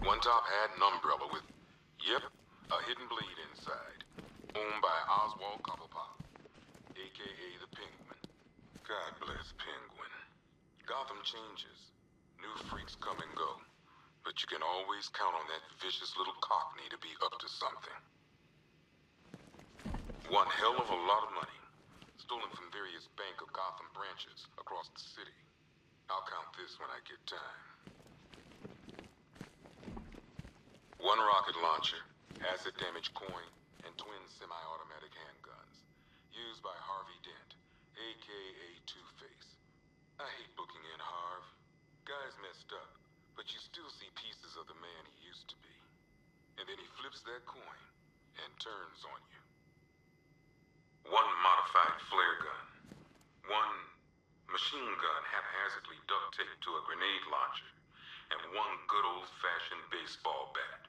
One top had an umbrella with, yep, a hidden blade inside. Owned by Oswald Cobblepot, a.k.a. the Penguin. God bless Penguin. Gotham changes. New freaks come and go. But you can always count on that vicious little cockney to be up to something. One hell of a lot of money. Stolen from various Bank of Gotham branches across the city. I'll count this when I get time. One rocket launcher, acid damage coin, and twin semi-automatic handguns. Used by Harvey Dent, a.k.a. Two-Face. I hate booking in Harv. Guy's messed up, but you still see pieces of the man he used to be. And then he flips that coin and turns on you. One modified flare gun. One machine gun haphazardly duct taped to a grenade launcher. And one good old-fashioned baseball bat.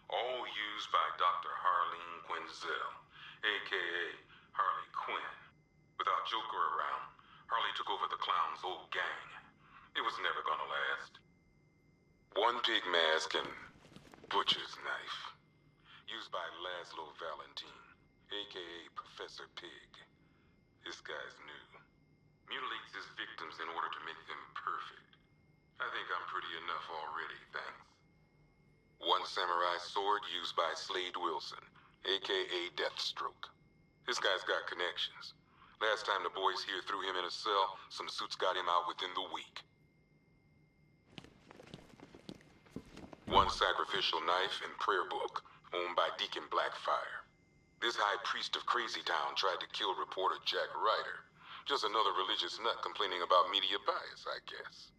All used by Dr. Harleen Quinzel, a.k.a. Harley Quinn. Without Joker around, Harley took over the clown's old gang. It was never gonna last. One pig mask and butcher's knife. Used by Laszlo Valentine, a.k.a. Professor Pig. This guy's new. Mutilates his victims in order to make them perfect. I think I'm pretty enough already, thanks. One samurai sword used by Slade Wilson, a.k.a. Deathstroke. This guy's got connections. Last time the boys here threw him in a cell, some suits got him out within the week. One sacrificial knife and prayer book, owned by Deacon Blackfire. This high priest of Crazy Town tried to kill reporter Jack Ryder. Just another religious nut complaining about media bias, I guess.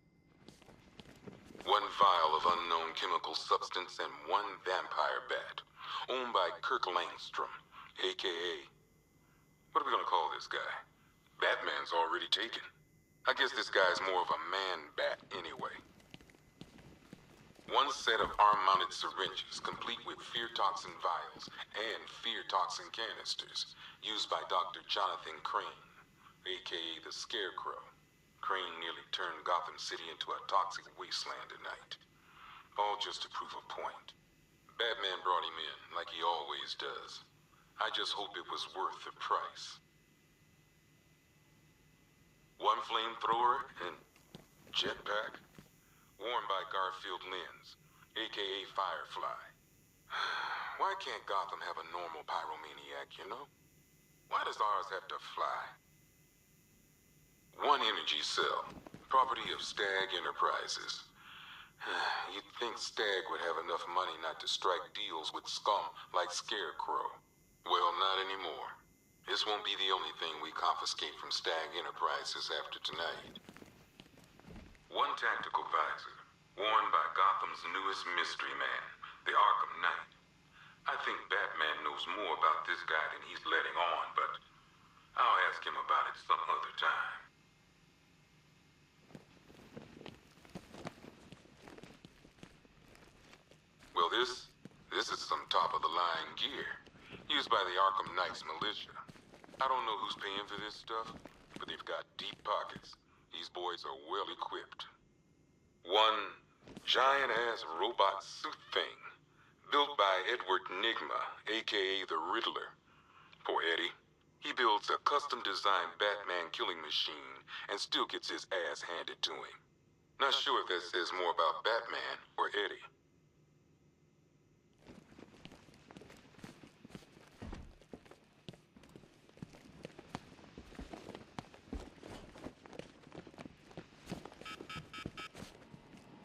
One vial of unknown chemical substance and one vampire bat, owned by Kirk Langstrom, a.k.a. What are we gonna call this guy? Batman's already taken. I guess this guy's more of a man-bat anyway. One set of arm-mounted syringes, complete with fear toxin vials and fear toxin canisters, used by Dr. Jonathan Crane, a.k.a. the Scarecrow. Crane nearly turned Gotham City into a toxic wasteland tonight. All just to prove a point. Batman brought him in, like he always does. I just hope it was worth the price. One flamethrower and jetpack, worn by Garfield Lens, a.k.a. Firefly. Why can't Gotham have a normal pyromaniac, you know? Why does ours have to fly? One energy cell, property of Stag Enterprises. You'd think Stag would have enough money not to strike deals with scum like Scarecrow. Well, not anymore. This won't be the only thing we confiscate from Stag Enterprises after tonight. One tactical visor, worn by Gotham's newest mystery man, the Arkham Knight. I think Batman knows more about this guy than he's letting on, but I'll ask him about it some other time. Well, this is some top-of-the-line gear, used by the Arkham Knight's militia. I don't know who's paying for this stuff, but they've got deep pockets. These boys are well equipped. One giant-ass robot suit thing, built by Edward Nygma, a.k.a. the Riddler. Poor Eddie. He builds a custom-designed Batman killing machine and still gets his ass handed to him. Not sure if that says more about Batman or Eddie.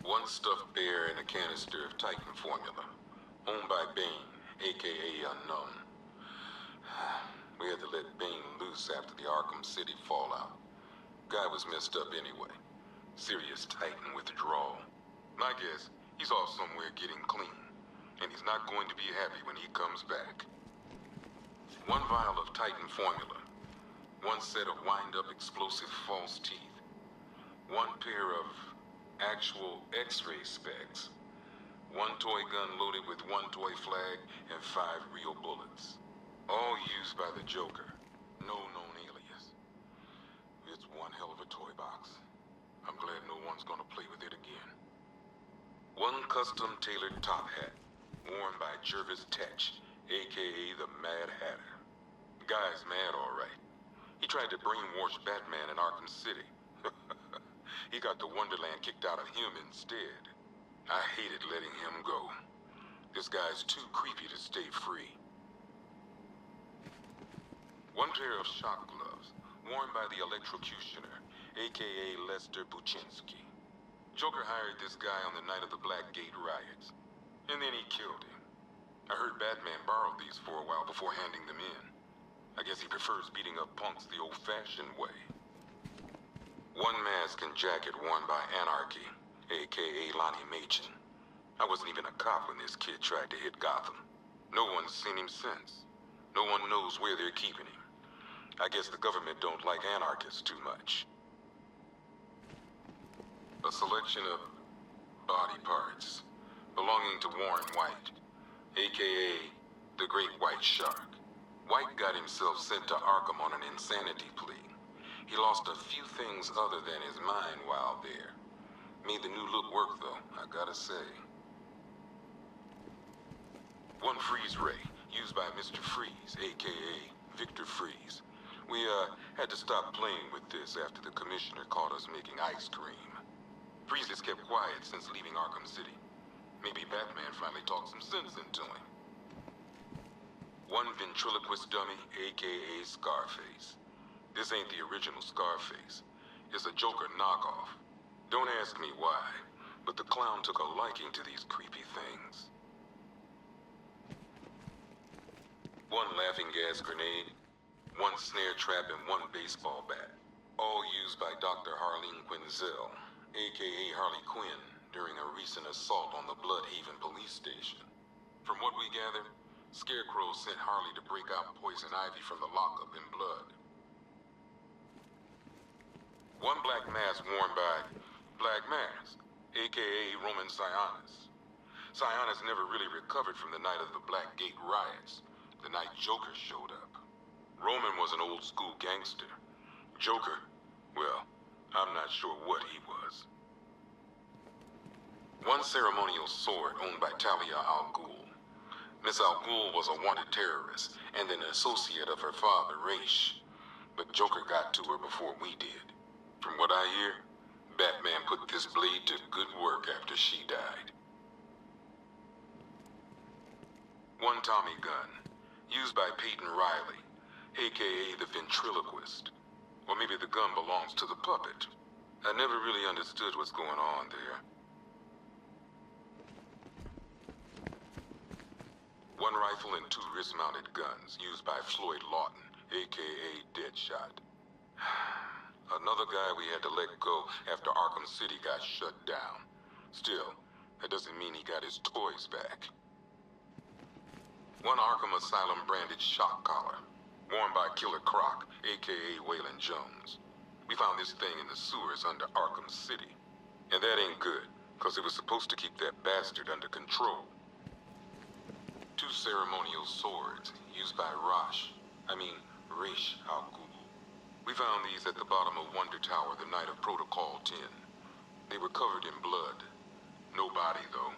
One stuffed bear and a canister of Titan formula, owned by Bane, a.k.a. Unknown. We had to let Bane loose after the Arkham City fallout. Guy was messed up anyway. Serious Titan withdrawal. My guess, he's off somewhere getting clean, and he's not going to be happy when he comes back. One vial of Titan formula. One set of wind-up explosive false teeth. One pair of actual X-ray specs. One toy gun loaded with one toy flag and 5 real bullets. All used by the Joker. No known alias. It's one hell of a toy box. I'm glad no one's gonna play with it again. One custom-tailored top hat, worn by Jervis Tetch, a.k.a. the Mad Hatter. Guy's mad, all right. He tried to brainwash Batman in Arkham City. He got the Wonderland kicked out of him instead. I hated letting him go. This guy's too creepy to stay free. One pair of shock gloves, worn by the Electrocutioner, a.k.a. Lester Buczynski. Joker hired this guy on the night of the Blackgate riots, and then he killed him. I heard Batman borrowed these for a while before handing them in. I guess he prefers beating up punks the old-fashioned way. One mask and jacket worn by Anarchy, a.k.a. Lonnie Machin. I wasn't even a cop when this kid tried to hit Gotham. No one's seen him since. No one knows where they're keeping him. I guess the government don't like anarchists too much. A selection of body parts belonging to Warren White, a.k.a. the Great White Shark. White got himself sent to Arkham on an insanity plea. He lost a few things other than his mind while there. Made the new look work, though, I gotta say. One freeze ray, used by Mr. Freeze, a.k.a. Victor Freeze. We, had to stop playing with this after the commissioner caught us making ice cream. Freeze has kept quiet since leaving Arkham City. Maybe Batman finally talked some sense into him. One ventriloquist dummy, a.k.a. Scarface. This ain't the original Scarface. It's a Joker knockoff. Don't ask me why, but the clown took a liking to these creepy things. One laughing gas grenade, one snare trap, and one baseball bat. All used by Dr. Harleen Quinzel, a.k.a. Harley Quinn, during a recent assault on the Bloodhaven police station. From what we gather, Scarecrow sent Harley to break out Poison Ivy from the lockup in blood. One black mask worn by Black Mask, a.k.a. Roman Sionis. Sionis never really recovered from the night of the Blackgate riots, the night Joker showed up. Roman was an old-school gangster. Joker, well, I'm not sure what he was. One ceremonial sword owned by Talia al Ghul. Miss Al Ghul was a wanted terrorist and an associate of her father, Raish. But Joker got to her before we did. From what I hear, Batman put this blade to good work after she died. One Tommy gun, used by Peyton Riley, a.k.a. the ventriloquist. Or maybe the gun belongs to the puppet. I never really understood what's going on there. One rifle and two wrist-mounted guns, used by Floyd Lawton, a.k.a. Deadshot. Another guy we had to let go after Arkham City got shut down. Still, that doesn't mean he got his toys back. One Arkham Asylum-branded shock collar, worn by Killer Croc, a.k.a. Waylon Jones. We found this thing in the sewers under Arkham City. And that ain't good, because it was supposed to keep that bastard under control. Two ceremonial swords, used by Raish al Ghul. We found these at the bottom of Wonder Tower the night of Protocol 10. They were covered in blood. No body, though.